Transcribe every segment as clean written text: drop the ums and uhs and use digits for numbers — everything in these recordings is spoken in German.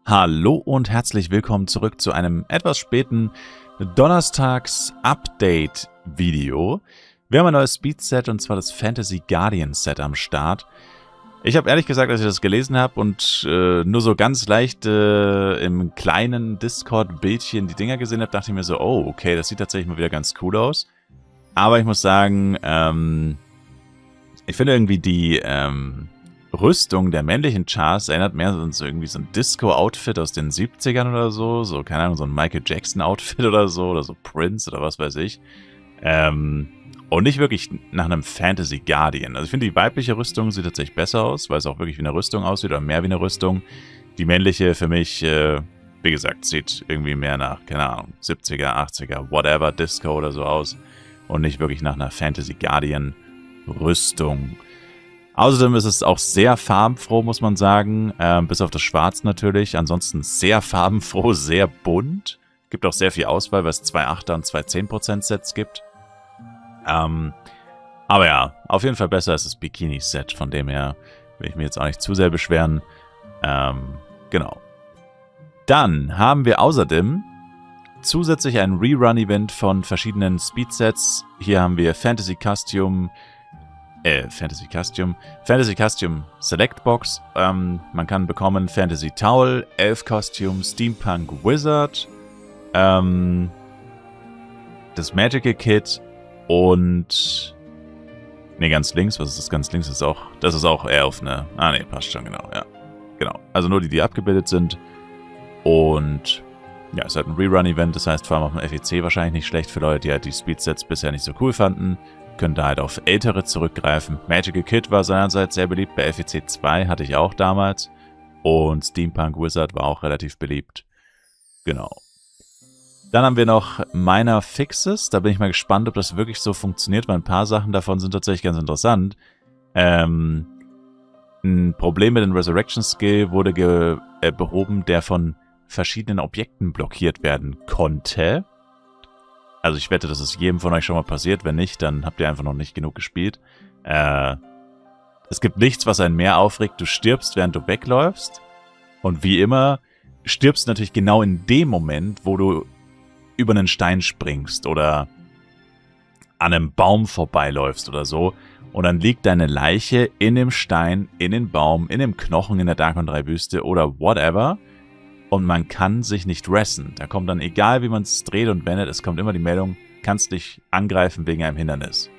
Hallo und herzlich willkommen zurück zu einem etwas späten Donnerstags-Update-Video. Wir haben ein neues Speed-Set und zwar das Fantasy Guardian-Set am Start. Ich habe ehrlich gesagt, als ich das gelesen habe und nur so ganz leicht im kleinen Discord-Bildchen die Dinger gesehen habe, dachte ich mir so, oh, okay, das sieht tatsächlich mal wieder ganz cool aus. Aber ich muss sagen, ich finde irgendwie die Rüstung der männlichen Chars erinnert mehr an so irgendwie so ein Disco-Outfit aus den 70ern oder so. So, keine Ahnung, so ein Michael Jackson-Outfit oder so Prince oder was weiß ich. Und nicht wirklich nach einem Fantasy Guardian. Also ich finde, die weibliche Rüstung sieht tatsächlich besser aus, weil es auch wirklich wie eine Rüstung aussieht oder mehr wie eine Rüstung. Die männliche für mich, wie gesagt, sieht irgendwie mehr nach, keine Ahnung, 70er, 80er, whatever, Disco oder so aus. Und nicht wirklich nach einer Fantasy Guardian Rüstung. Außerdem ist es auch sehr farbenfroh, muss man sagen. Bis auf das Schwarz natürlich. Ansonsten sehr farbenfroh, sehr bunt. Gibt auch sehr viel Auswahl, weil es 2 8er und 2 10% Sets gibt. Aber ja, auf jeden Fall besser als das Bikini-Set. Von dem her will ich mich jetzt auch nicht zu sehr beschweren. Genau. Dann haben wir außerdem zusätzlich ein Rerun-Event von verschiedenen Speed-Sets. Hier haben wir Fantasy Costume Select Box. Man kann bekommen Fantasy Towel, Elf Costume, Steampunk Wizard, das Magical Kit und ganz links, was ist das ganz links? Das ist auch Elf, ne? Ah ne, passt schon, genau, ja. Genau. Also nur die abgebildet sind. Und ja, es ist halt ein Rerun-Event, das heißt vor allem auf dem FEC wahrscheinlich nicht schlecht für Leute, die halt die Speed-Sets bisher nicht so cool fanden. Können da halt auf ältere zurückgreifen. Magical Kid war seinerseits sehr beliebt. Bei FEC 2 hatte ich auch damals. Und Steampunk Wizard war auch relativ beliebt. Genau. Dann haben wir noch Minor Fixes. Da bin ich mal gespannt, ob das wirklich so funktioniert, weil ein paar Sachen davon sind tatsächlich ganz interessant. Ein Problem mit dem Resurrection Skill wurde behoben, der von verschiedenen Objekten blockiert werden konnte. Also ich wette, das ist jedem von euch schon mal passiert. Wenn nicht, dann habt ihr einfach noch nicht genug gespielt. Es gibt nichts, was einen mehr aufregt. Du stirbst, während du wegläufst. Und wie immer, stirbst du natürlich genau in dem Moment, wo du über einen Stein springst oder an einem Baum vorbeiläufst oder so. Und dann liegt deine Leiche in dem Stein, in den Baum, in dem Knochen in der Darkon 3 Wüste oder whatever. Und man kann sich nicht resten. Da kommt dann, egal wie man es dreht und wendet, es kommt immer die Meldung, kannst dich angreifen wegen einem Hindernis.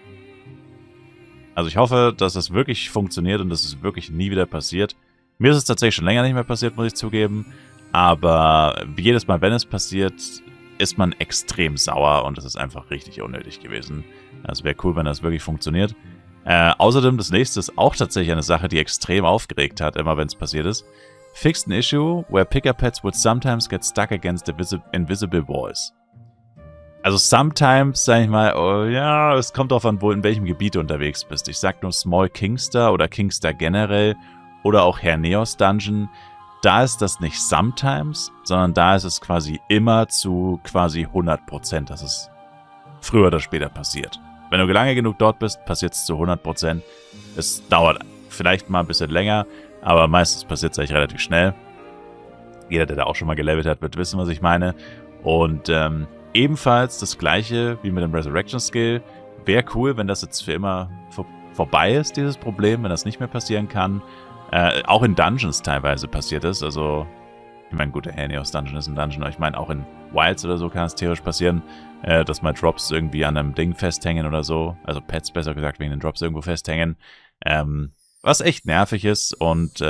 Also ich hoffe, dass das wirklich funktioniert und dass es wirklich nie wieder passiert. Mir ist es tatsächlich schon länger nicht mehr passiert, muss ich zugeben. Aber jedes Mal, wenn es passiert, ist man extrem sauer und das ist einfach richtig unnötig gewesen. Also wäre cool, wenn das wirklich funktioniert. Außerdem, das nächste ist auch tatsächlich eine Sache, die extrem aufgeregt hat, immer wenn es passiert ist. Fixed an issue where picker pets would sometimes get stuck against invisible walls. Also sometimes, sag ich mal, oh, ja, es kommt darauf an, in welchem Gebiet du unterwegs bist. Ich sag nur Small Kingstar oder Kingstar generell oder auch Herneos Dungeon. Da ist das nicht sometimes, sondern da ist es quasi immer zu quasi 100%, dass es früher oder später passiert. Wenn du lange genug dort bist, passiert es zu 100%. Es dauert vielleicht mal ein bisschen länger, aber meistens passiert es eigentlich relativ schnell. Jeder, der da auch schon mal gelevelt hat, wird wissen, was ich meine. Und ebenfalls das gleiche wie mit dem Resurrection Skill. Wäre cool, wenn das jetzt für immer vorbei ist, dieses Problem, wenn das nicht mehr passieren kann. Auch in Dungeons teilweise passiert es. Also, ich meine, gut, der Herneos Dungeon ist ein Dungeon, aber ich meine, auch in Wilds oder so kann es theoretisch passieren, dass mal Drops irgendwie an einem Ding festhängen oder so. Also Pets, besser gesagt, wegen den Drops irgendwo festhängen. Was echt nervig ist und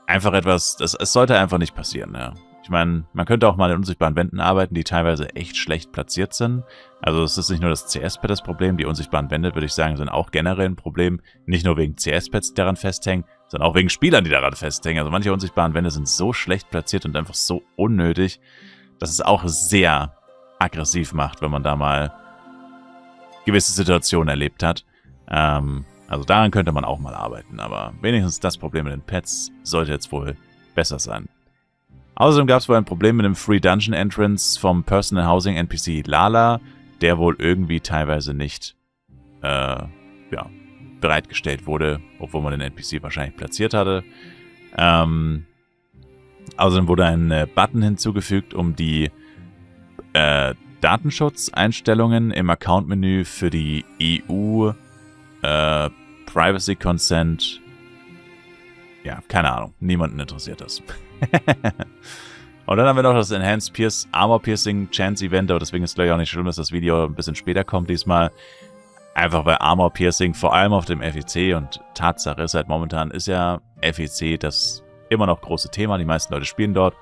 einfach etwas, es sollte einfach nicht passieren, ja. Ich meine, man könnte auch mal in unsichtbaren Wänden arbeiten, die teilweise echt schlecht platziert sind. Also es ist nicht nur das CS-Pad das Problem, die unsichtbaren Wände, würde ich sagen, sind auch generell ein Problem. Nicht nur wegen CS-Pads, die daran festhängen, sondern auch wegen Spielern, die daran festhängen. Also manche unsichtbaren Wände sind so schlecht platziert und einfach so unnötig, dass es auch sehr aggressiv macht, wenn man da mal gewisse Situationen erlebt hat. Also daran könnte man auch mal arbeiten, aber wenigstens das Problem mit den Pets sollte jetzt wohl besser sein. Außerdem gab es wohl ein Problem mit dem Free Dungeon Entrance vom Personal Housing NPC Lala, der wohl irgendwie teilweise nicht bereitgestellt wurde, obwohl man den NPC wahrscheinlich platziert hatte. Außerdem wurde ein Button hinzugefügt, um die Datenschutzeinstellungen im Account-Menü für die EU Privacy Consent. Ja, keine Ahnung. Niemanden interessiert das. Und dann haben wir noch das Enhanced Armor Piercing Chance Event, aber deswegen ist es, glaube ich, auch nicht schlimm, dass das Video ein bisschen später kommt diesmal. Einfach weil Armor Piercing vor allem auf dem FEC und Tatsache ist halt momentan, ist ja FEC das immer noch große Thema. Die meisten Leute spielen dort.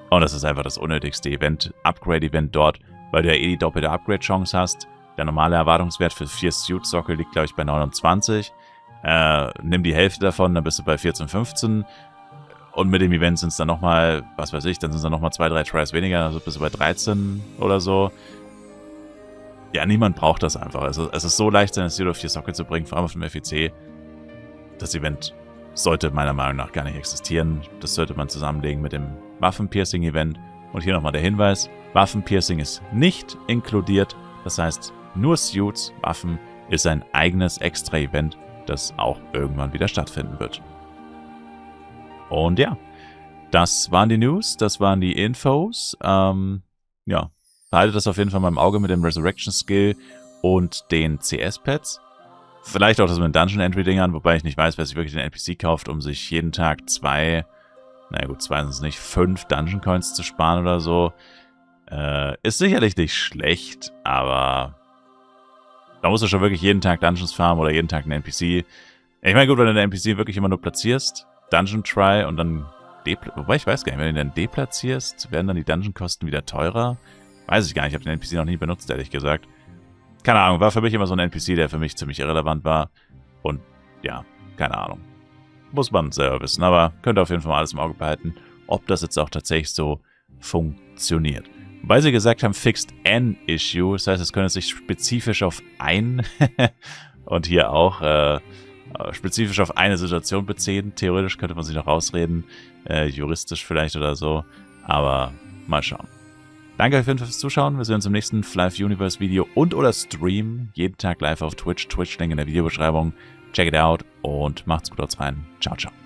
Und das ist einfach das unnötigste Event, Upgrade-Event dort, weil du ja eh die doppelte Upgrade-Chance hast. Der normale Erwartungswert für 4 Suit-Sockel liegt, glaube ich, bei 29. Nimm die Hälfte davon, dann bist du bei 14, 15. Und mit dem Event sind es dann nochmal, was weiß ich, dann sind es dann nochmal 2, 3 Tries weniger, also bist du bei 13 oder so. Ja, niemand braucht das einfach. Also, es ist so leicht, seine Suit auf 4 Sockel zu bringen, vor allem auf dem FEC. Das Event sollte meiner Meinung nach gar nicht existieren. Das sollte man zusammenlegen mit dem Waffen-Piercing-Event. Und hier nochmal der Hinweis, Waffen-Piercing ist nicht inkludiert. Das heißt, nur Suits, Waffen ist ein eigenes Extra-Event, das auch irgendwann wieder stattfinden wird. Und ja, das waren die News, das waren die Infos. Ja, behaltet das auf jeden Fall mal im Auge mit dem Resurrection Skill und den CS-Pads. Vielleicht auch das mit den Dungeon-Entry-Dingern, wobei ich nicht weiß, wer sich wirklich den NPC kauft, um sich jeden Tag 2, naja gut, 2 sind es nicht, 5 Dungeon-Coins zu sparen oder so. Ist sicherlich nicht schlecht, aber da musst du schon wirklich jeden Tag Dungeons farmen oder jeden Tag einen NPC. Ich meine, gut, wenn du den NPC wirklich immer nur platzierst, Dungeon Try und dann wobei ich weiß gar nicht, wenn du den dann deplatzierst, werden dann die Dungeon-Kosten wieder teurer? Weiß ich gar nicht, ich habe den NPC noch nie benutzt, ehrlich gesagt. Keine Ahnung, war für mich immer so ein NPC, der für mich ziemlich irrelevant war. Und ja, keine Ahnung. Muss man selber wissen, aber könnt ihr auf jeden Fall mal alles im Auge behalten, ob das jetzt auch tatsächlich so funktioniert. Weil sie gesagt haben, Fixed an Issue, das heißt, es könnte sich spezifisch auf ein und hier auch spezifisch auf eine Situation beziehen. Theoretisch könnte man sich noch rausreden, juristisch vielleicht oder so, aber mal schauen. Danke euch fürs Zuschauen. Wir sehen uns im nächsten Flive Universe Video und oder Stream. Jeden Tag live auf Twitch. Twitch-Link in der Videobeschreibung. Check it out und macht's gut, haut's rein. Ciao, ciao.